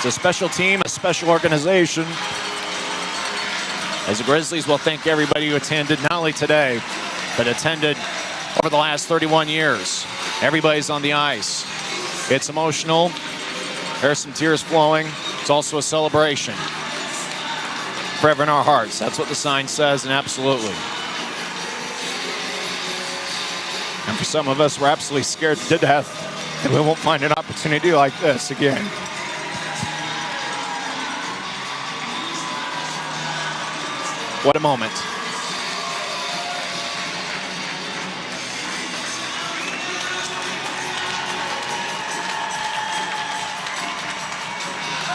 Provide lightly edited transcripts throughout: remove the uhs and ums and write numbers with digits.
It's a special team, a special organization. As the Grizzlies will thank everybody who attended, not only today, but attended over the last 31 years. Everybody's on the ice. It's emotional. There's some tears flowing. It's also a celebration. Forever in our hearts. That's what the sign says, and absolutely. And for some of us, we're absolutely scared to death that we won't find an opportunity like this again. What a moment.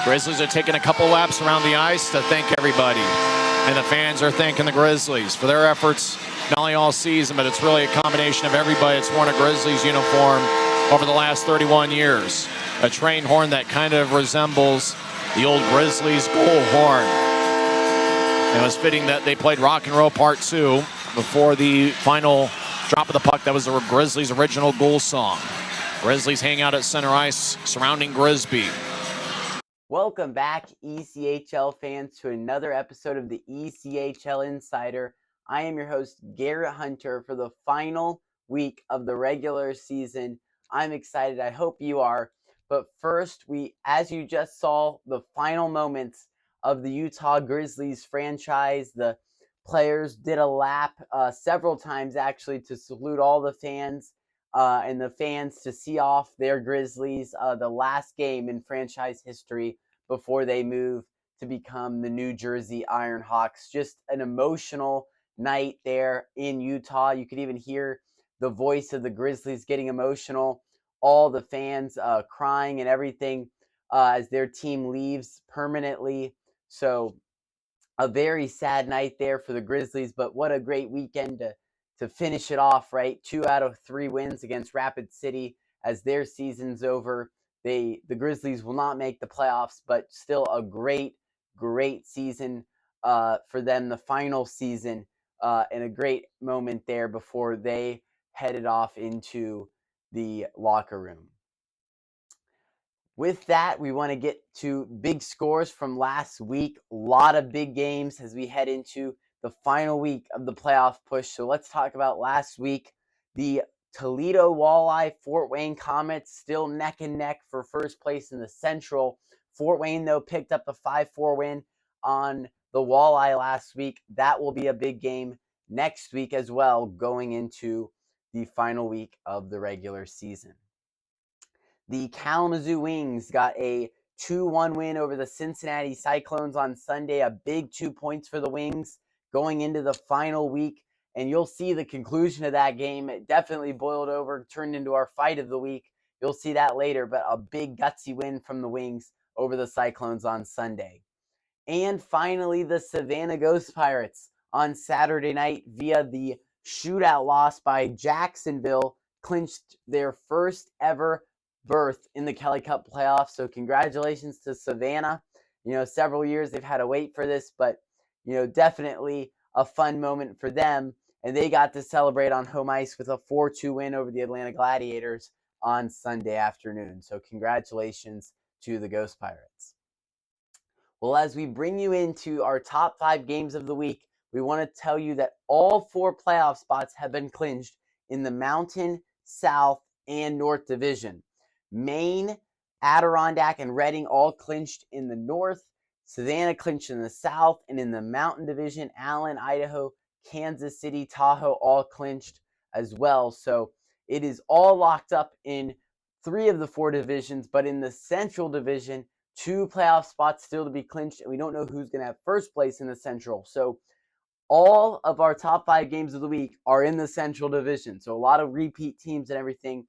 Grizzlies are taking a couple laps around the ice to thank everybody. And the fans are thanking the Grizzlies for their efforts, not only all season, but it's really a combination of everybody that's worn a Grizzlies uniform over the last 31 years. A train horn that kind of resembles the old Grizzlies goal horn. It was fitting that they played Rock and Roll Part 2 before the final drop of the puck. That was the Grizzlies' original goal song. Grizzlies hang out at center ice surrounding Grisby. Welcome back, ECHL fans, to another episode of the ECHL Insider. I am your host, Garrett Hunter, for the final week of the regular season. I'm excited. I hope you are. But first, as you just saw, the final moments of the Utah Grizzlies franchise. The players did a lap several times, actually, to salute all the fans and the fans to see off their Grizzlies, the last game in franchise history before they move to become the New Jersey Ironhawks. Just an emotional night there in Utah. You could even hear the voice of the Grizzlies getting emotional, all the fans crying and everything as their team leaves permanently. So a very sad night there for the Grizzlies, but what a great weekend to finish it off, right? 2 out of 3 wins against Rapid City as their season's over. The Grizzlies will not make the playoffs, but still a great season for them, the final season, and a great moment there before they headed off into the locker room. With that, we want to get to big scores from last week. A lot of big games as we head into the final week of the playoff push. So let's talk about last week. The Toledo Walleye Fort Wayne Comets still neck and neck for first place in the Central. Fort Wayne, though, picked up a 5-4 win on the Walleye last week. That will be a big game next week as well, going into the final week of the regular season. The Kalamazoo Wings got a 2-1 win over the Cincinnati Cyclones on Sunday. A big 2 points for the Wings going into the final week. And you'll see the conclusion of that game. It definitely boiled over, turned into our fight of the week. You'll see that later, but a big gutsy win from the Wings over the Cyclones on Sunday. And finally, the Savannah Ghost Pirates on Saturday night via the shootout loss by Jacksonville clinched their first ever berth in the Kelly Cup playoffs. So congratulations to Savannah. Several years they've had to wait for this, but definitely a fun moment for them. And they got to celebrate on home ice with a 4-2 win over the Atlanta Gladiators on Sunday afternoon. So congratulations to the Ghost Pirates. Well, as we bring you into our top 5 games of the week, we want to tell you that all 4 playoff spots have been clinched in the Mountain, South, and North Division. Maine, Adirondack, and Reading all clinched in the North. Savannah clinched in the South, and in the Mountain Division, Allen, Idaho, Kansas City, Tahoe all clinched as well. So it is all locked up in 3 of the 4 divisions, but in the Central Division, 2 playoff spots still to be clinched, and we don't know who's going to have first place in the Central. So all of our top 5 games of the week are in the Central Division. So a lot of repeat teams and everything,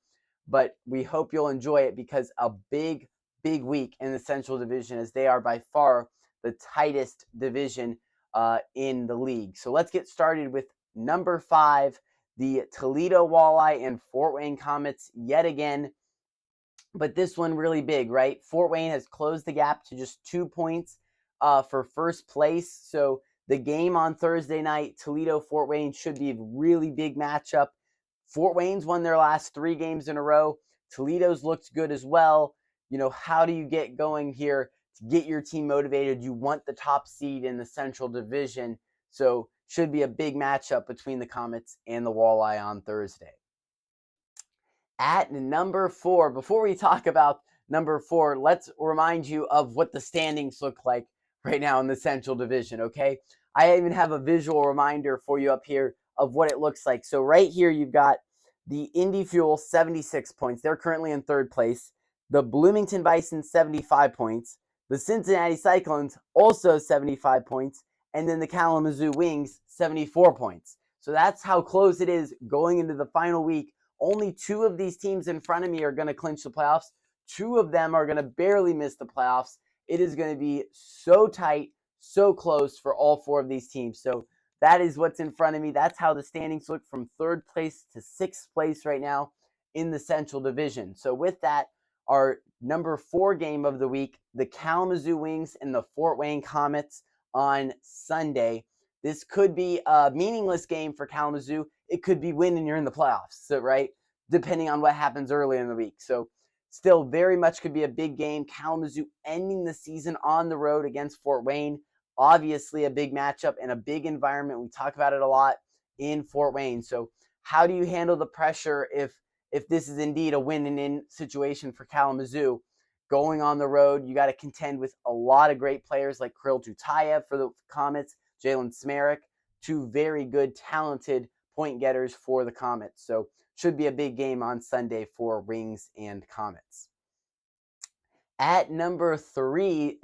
but we hope you'll enjoy it because a big week in the Central Division, as they are by far the tightest division in the league. So let's get started with number 5, the Toledo Walleye and Fort Wayne Comets yet again. But this one really big, right? Fort Wayne has closed the gap to just 2 points for first place. So the game on Thursday night, Toledo-Fort Wayne, should be a really big matchup. Fort Wayne's won their last 3 games in a row. Toledo's looked good as well. How do you get going here to get your team motivated. You want the top seed in the Central Division. So should be a big matchup between the Comets and the Walleye on Thursday. At number 4, before we talk about number 4, let's remind you of what the standings look like right now in the Central Division, okay? I even have a visual reminder for you up here of what it looks like. So right here you've got the Indy Fuel, 76 points. They're currently in 3rd place. The Bloomington Bison, 75 points. The Cincinnati Cyclones, also 75 points. And then the Kalamazoo Wings, 74 points. So that's how close it is going into the final week. Only 2 of these teams in front of me are going to clinch the playoffs. 2 of them are going to barely miss the playoffs. It is going to be so tight, so close for all 4 of these teams. So that is what's in front of me. That's how the standings look from 3rd place to 6th place right now in the Central Division. So with that, our number 4 game of the week, the Kalamazoo Wings and the Fort Wayne Comets on Sunday. This could be a meaningless game for Kalamazoo. It could be win and you're in the playoffs, so, right? Depending on what happens early in the week. So still very much could be a big game. Kalamazoo ending the season on the road against Fort Wayne. Obviously a big matchup and a big environment. We talk about it a lot in Fort Wayne. So how do you handle the pressure if this is indeed a win and in situation for Kalamazoo? Going on the road, you got to contend with a lot of great players like Kirill Tutayev for the Comets, Jalen Smerek, 2 very good, talented point getters for the Comets. So should be a big game on Sunday for Wings and Comets. At number 3,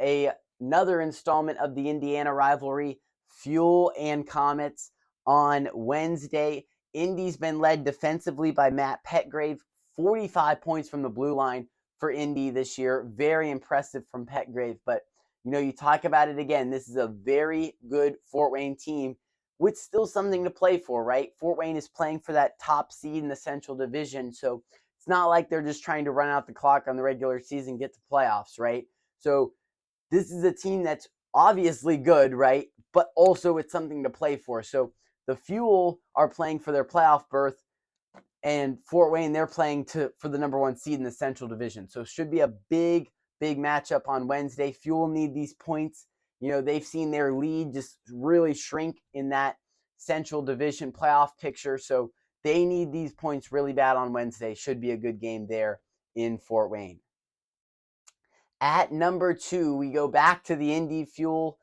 another installment of the Indiana rivalry, Fuel and Comets on Wednesday. Indy's been led defensively by Matt Petgrave, 45 points from the blue line for Indy this year. Very impressive from Petgrave. But, you talk about it again. This is a very good Fort Wayne team with still something to play for, right? Fort Wayne is playing for that top seed in the Central Division. So it's not like they're just trying to run out the clock on the regular season, get to playoffs, right? So this is a team that's obviously good, right? But also it's something to play for. So the Fuel are playing for their playoff berth, and Fort Wayne, they're playing for the number 1 seed in the Central Division. So it should be a big matchup on Wednesday. Fuel need these points. They've seen their lead just really shrink in that Central Division playoff picture. So they need these points really bad on Wednesday. Should be a good game there in Fort Wayne. At number 2, we go back to the Indy Fuel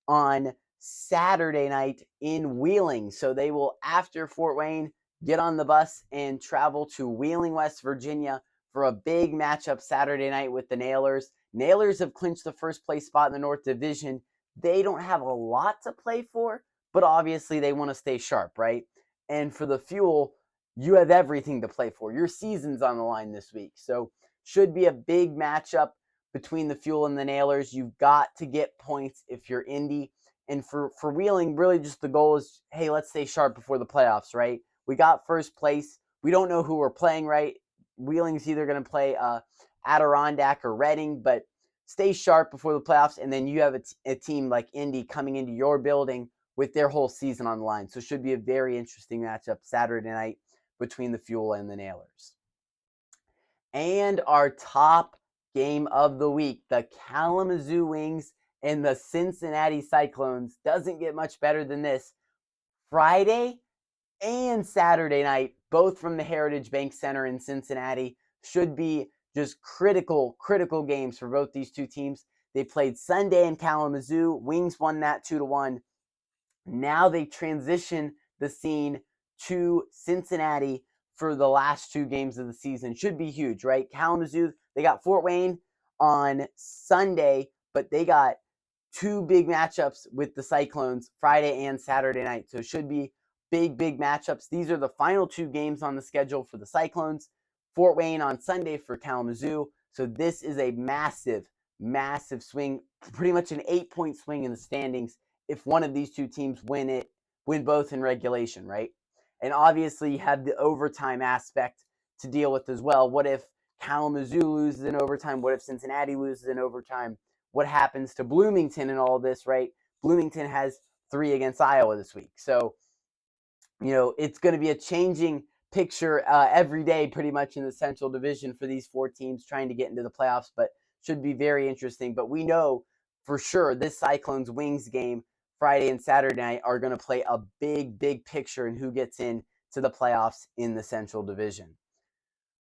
on Saturday night in Wheeling. So they will, after Fort Wayne, get on the bus and travel to Wheeling, West Virginia for a big matchup Saturday night with the Nailers. Nailers have clinched the 1st place spot in the North Division. They don't have a lot to play for, but obviously they want to stay sharp, right? And for the Fuel, you have everything to play for. Your season's on the line this week. So should be a big matchup between the Fuel and the Nailers. You've got to get points if you're Indy. And for Wheeling, really just the goal is, hey, let's stay sharp before the playoffs, right? We got 1st place. We don't know who we're playing, right? Wheeling's either going to play Adirondack or Reading, but stay sharp before the playoffs. And then you have a team like Indy coming into your building with their whole season on the line. So it should be a very interesting matchup Saturday night between the Fuel and the Nailers. And our top game of the week, the Kalamazoo Wings and the Cincinnati Cyclones. Doesn't get much better than this. Friday and Saturday night, both from the Heritage Bank Center in Cincinnati, should be just critical games for both these 2 teams. They played Sunday in Kalamazoo. Wings won that 2-1. Now they transition the scene to Cincinnati for the last 2 games of the season. Should be huge, right? Kalamazoo, they got Fort Wayne on Sunday, but they got 2 big matchups with the Cyclones Friday and Saturday night. So it should be big matchups. These are the final 2 games on the schedule for the Cyclones. Fort Wayne on Sunday for Kalamazoo. So this is a massive swing, pretty much an 8-point swing in the standings if one of these 2 teams win both in regulation, right? And obviously you have the overtime aspect to deal with as well. What if Kalamazoo loses in overtime? What if Cincinnati loses in overtime? What happens to Bloomington in all this, right? Bloomington has 3 against Iowa this week. So, it's going to be a changing picture every day pretty much in the Central Division for these 4 teams trying to get into the playoffs. But should be very interesting. But we know for sure this Cyclones Wings game Friday and Saturday night are going to play a big picture in who gets in to the playoffs in the Central Division.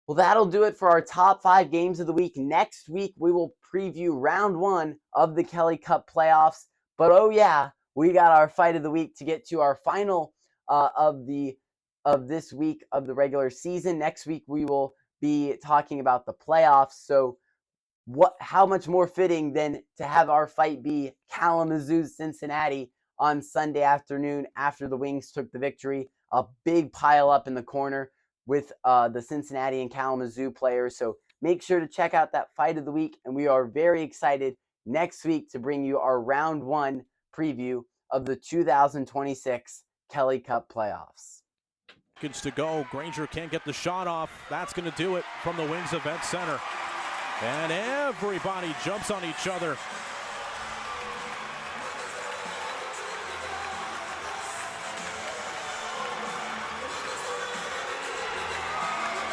Well, that'll do it for our top 5 games of the week. Next week, we will preview round 1 of the Kelly Cup playoffs. But oh yeah, we got our fight of the week to get to our final of this week of the regular season. Next week, we will be talking about the playoffs. So how much more fitting than to have our fight be Kalamazoo's Cincinnati on Sunday afternoon after the Wings took the victory. A big pile up in the corner with the Cincinnati and Kalamazoo players. So make sure to check out that fight of the week. And we are very excited next week to bring you our round 1 preview of the 2026 Kelly Cup playoffs. Seconds to go. Granger can't get the shot off. That's going to do it from the Wings Event Center. And everybody jumps on each other.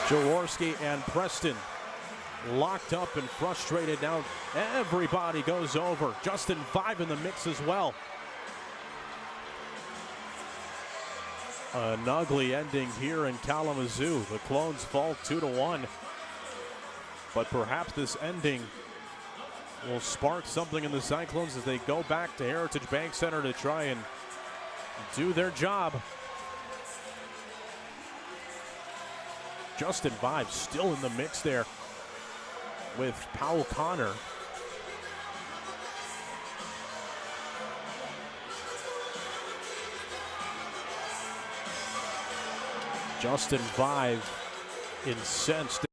Jaworski and Preston locked up and frustrated. Now everybody goes over. Justin 5 in the mix as well. An ugly ending here in Kalamazoo. The Clones fall 2-1. But perhaps this ending will spark something in the Cyclones as they go back to Heritage Bank Center to try and do their job. Justin 5 still in the mix there with Powell Connor. Justin 5 incensed.